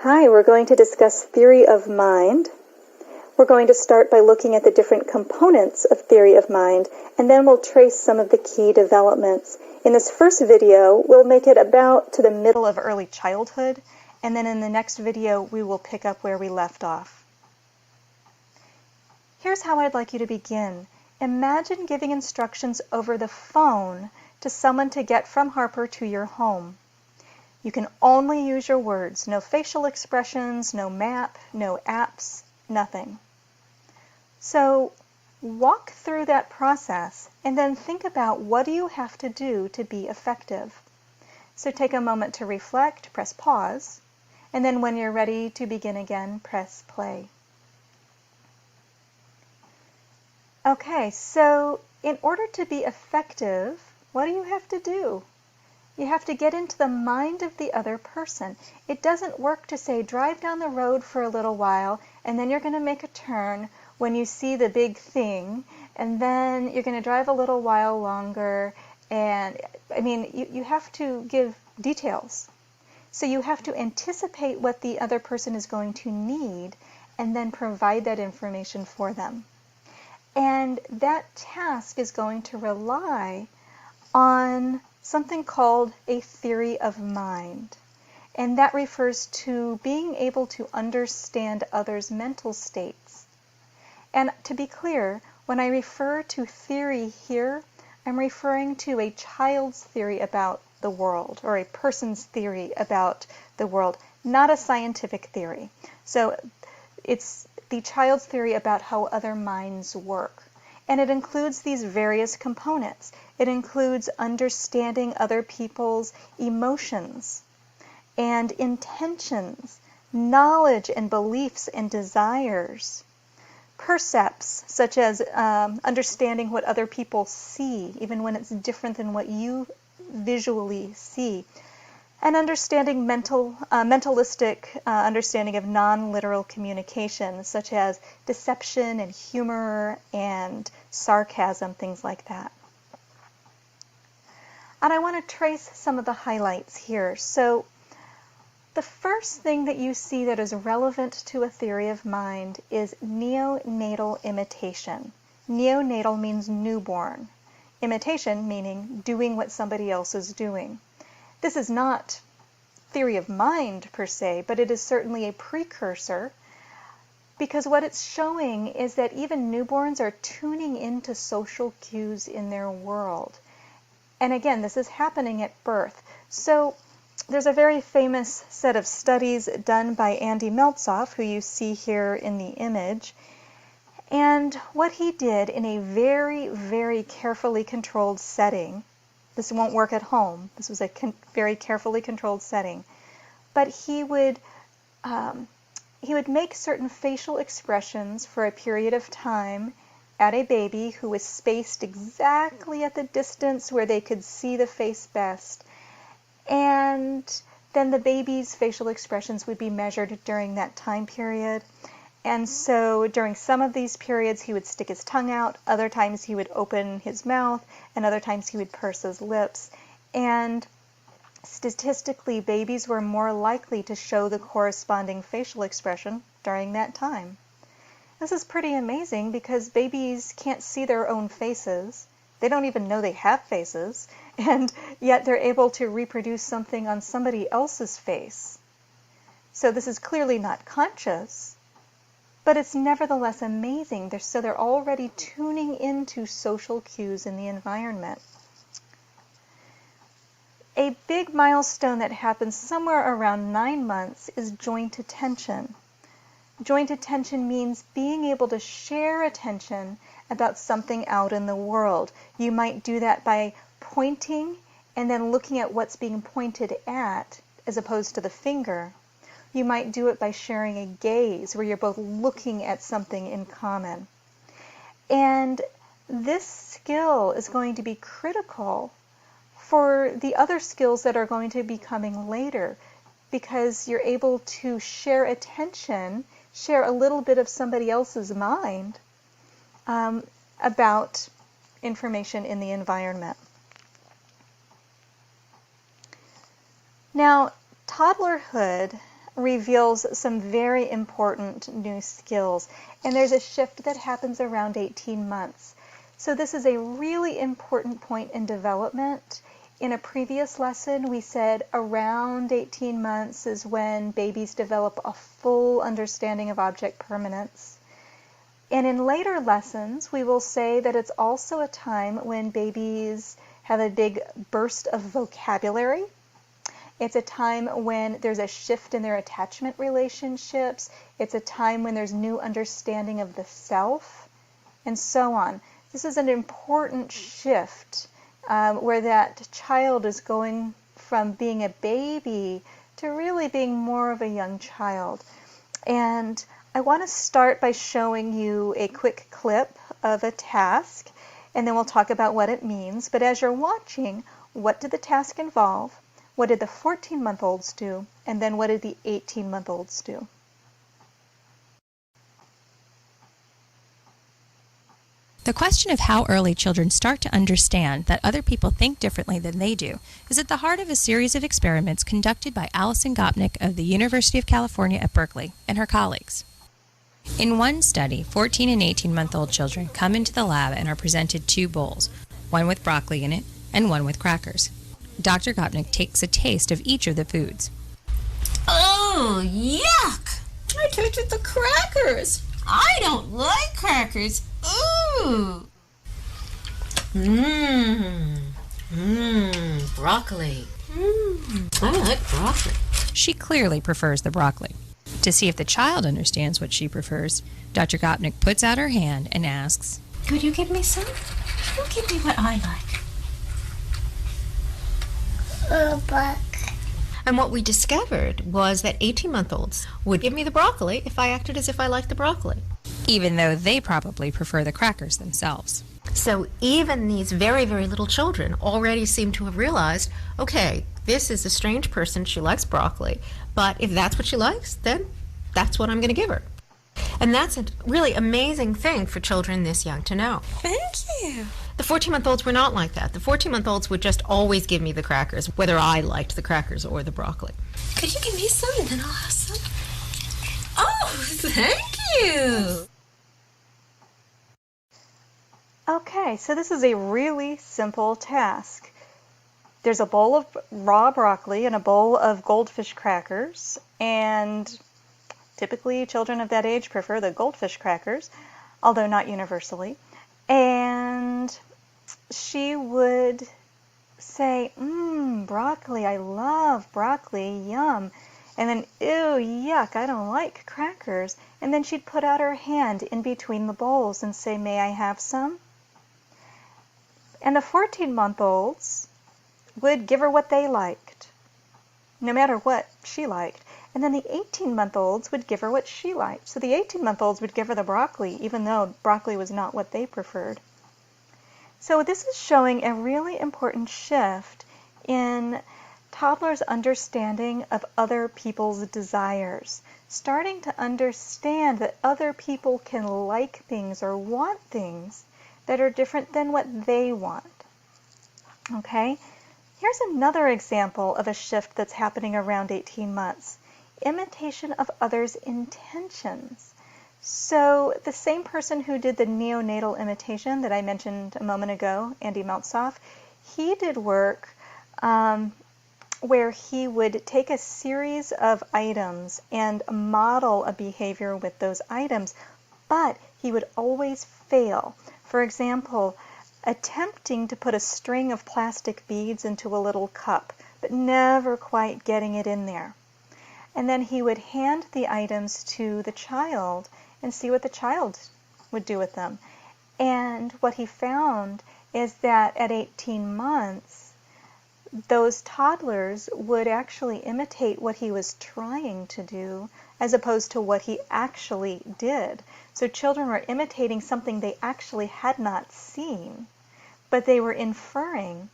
Hi, we're going to discuss theory of mind. We're going to start by looking at the different components of theory of mind, and then we'll trace some of the key developments. In this first video, we'll make it about to the middle of early childhood, and then in the next video, we will pick up where we left off. Here's how I'd like you to begin. Imagine giving instructions over the phone to someone to get from Harper to your home. You can only use your words, no facial expressions, no map, no apps, nothing. So walk through that process and then think about what do you have to do to be effective. So take a moment to reflect, press pause, and then when you're ready to begin again, press play. Okay, so in order to be effective, what do you have to do? You have to get into the mind of the other person. It doesn't work to say, drive down the road for a little while, and then you're going to make a turn when you see the big thing, and then you're going to drive a little while longer, and you have to give details. So you have to anticipate what the other person is going to need, and then provide that information for them. And that task is going to rely on something called a theory of mind. And that refers to being able to understand others' mental states. And to be clear, when I refer to theory here, I'm referring to a child's theory about the world, or a person's theory about the world, not a scientific theory. So it's the child's theory about how other minds work. And it includes these various components. It includes understanding other people's emotions and intentions, knowledge and beliefs and desires, percepts, such as understanding what other people see, even when it's different than what you visually see, and understanding mentalistic understanding of non-literal communication, such as deception and humor and sarcasm, things like that. And I want to trace some of the highlights here. So the first thing that you see that is relevant to a theory of mind is neonatal imitation. Neonatal means newborn. Imitation meaning doing what somebody else is doing. This is not theory of mind per se, but it is certainly a precursor, because what it's showing is that even newborns are tuning into social cues in their world. And again, this is happening at birth. So there's a very famous set of studies done by Andy Meltzoff, who you see here in the image. And what he did in a very, very carefully controlled setting, this won't work at home. This was a very carefully controlled setting. But he would make certain facial expressions for a period of time at a baby who was spaced exactly at the distance where they could see the face best. And then the baby's facial expressions would be measured during that time period. And so during some of these periods, he would stick his tongue out. Other times he would open his mouth, and other times he would purse his lips. And statistically, babies were more likely to show the corresponding facial expression during that time. This is pretty amazing because babies can't see their own faces. They don't even know they have faces, and yet they're able to reproduce something on somebody else's face. So this is clearly not conscious, but it's nevertheless amazing. So they're already tuning into social cues in the environment. A big milestone that happens somewhere around 9 months is joint attention. Joint attention means being able to share attention about something out in the world. You might do that by pointing and then looking at what's being pointed at as opposed to the finger. You might do it by sharing a gaze where you're both looking at something in common. And this skill is going to be critical for the other skills that are going to be coming later, because you're able to share attention, share a little bit of somebody else's mind about information in the environment. Now, toddlerhood reveals some very important new skills. And there's a shift that happens around 18 months. So this is a really important point in development. In a previous lesson, we said around 18 months is when babies develop a full understanding of object permanence. And in later lessons, we will say that it's also a time when babies have a big burst of vocabulary. It's a time when there's a shift in their attachment relationships. It's a time when there's new understanding of the self, and so on. This is an important shift where that child is going from being a baby to really being more of a young child. And I want to start by showing you a quick clip of a task, and then we'll talk about what it means. But as you're watching, what did the task involve? What did the 14-month-olds do? And then what did the 18-month-olds do? The question of how early children start to understand that other people think differently than they do is at the heart of a series of experiments conducted by Alison Gopnik of the University of California at Berkeley and her colleagues. In one study, 14 and 18-month-old children come into the lab and are presented two bowls, one with broccoli in it and one with crackers. Dr. Gopnik takes a taste of each of the foods. Oh, yuck! I tasted the crackers. I don't like crackers. Ooh. Broccoli. I like broccoli. She clearly prefers the broccoli. To see if the child understands what she prefers, Dr. Gopnik puts out her hand and asks, Could you give me some? You give me what I like. And what we discovered was that 18-month-olds would give me the broccoli if I acted as if I liked the broccoli. even though they probably prefer the crackers themselves. So even these very, very little children already seem to have realized, okay, this is a strange person, she likes broccoli, but if that's what she likes, then that's what I'm going to give her. And that's a really amazing thing for children this young to know. Thank you. The 14-month-olds were not like that. The 14-month-olds would just always give me the crackers, whether I liked the crackers or the broccoli. Could you give me some and then I'll have some? Oh, thank you. Okay, so this is a really simple task. There's a bowl of raw broccoli and a bowl of goldfish crackers, and typically children of that age prefer the goldfish crackers, although not universally. And she would say, broccoli, I love broccoli, yum. And then, ew, yuck, I don't like crackers. And then she'd put out her hand in between the bowls and say, may I have some? And the 14-month-olds would give her what they liked, no matter what she liked. And then the 18-month-olds would give her what she liked. So the 18-month-olds would give her the broccoli, even though broccoli was not what they preferred. So this is showing a really important shift in toddlers' understanding of other people's desires, starting to understand that other people can like things or want things that are different than what they want. Okay? Here's another example of a shift that's happening around 18 months. Imitation of others' intentions. So the same person who did the neonatal imitation that I mentioned a moment ago, Andy Meltzoff, he did work where he would take a series of items and model a behavior with those items, but he would always fail. For example, attempting to put a string of plastic beads into a little cup, but never quite getting it in there. And then he would hand the items to the child and see what the child would do with them. And what he found is that at 18 months, those toddlers would actually imitate what he was trying to do as opposed to what he actually did. So children were imitating something they actually had not seen, but they were inferring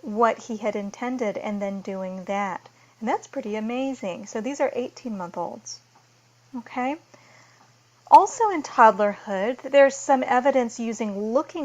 what he had intended and then doing that. And that's pretty amazing. So these are 18-month-olds. Okay? Also in toddlerhood, there's some evidence using looking